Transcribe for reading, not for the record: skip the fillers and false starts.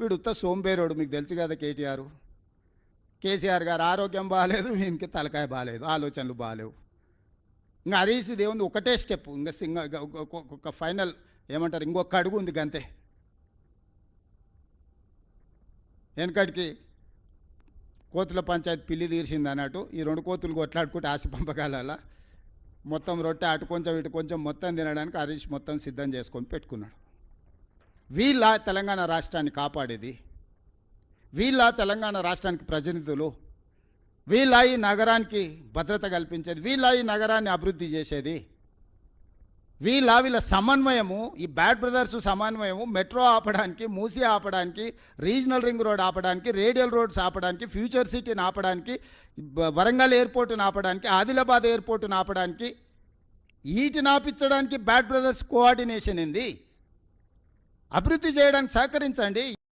వీడు సోంబేరోడు, మీకు తెలుసు కదా కేసీఆర్ గారు ఆరోగ్యం బాగాలేదు, ఈయనకి తలకాయ బాగాలేదు, ఆలోచనలు బాగాలేవు. ఇంకా హరీష్ దేవుంది ఒకటే స్టెప్, ఇంకా ఒక ఫైనల్ ఏమంటారు, ఇంకొక అడుగు ఉంది గంతే. వెనకటికి కోతుల పంచాయతీ పిల్లి తీర్చింది అన్నట్టు ఈ 2 కోతులు కొట్లాడుకుంటే ఆశ పంపకాల మొత్తం రొట్టె అటు కొంచెం ఇటు కొంచెం మొత్తం తినడానికి హరీష్ మొత్తం సిద్ధం చేసుకొని పెట్టుకున్నాడు. వీళ్ళ తెలంగాణ రాష్ట్రాన్ని కాపాడేది, వీళ్ళ తెలంగాణ రాష్ట్రానికి ప్రతినిధులు, వీళ్ళ ఈ నగరానికి భద్రత కల్పించేది, వీళ్ళ ఈ నగరాన్ని అభివృద్ధి చేసేది, వీళ్ళ సమన్వయము, ఈ బ్యాడ్ బ్రదర్స్ సమన్వయము మెట్రో ఆపడానికి, మూసీ ఆపడానికి, రీజనల్ రింగ్ రోడ్ ఆపడానికి, రేడియల్ రోడ్స్ ఆపడానికి, ఫ్యూచర్ సిటీని ఆపడానికి, వరంగల్ ఎయిర్పోర్టును ఆపడానికి, ఆదిలాబాద్ ఎయిర్పోర్టును ఆపడానికి, వీటిని ఆపించడానికి బ్యాడ్ బ్రదర్స్ కోఆర్డినేషన్ ఏంది? అభివృద్ధి చేయడానికి సహకరించండి.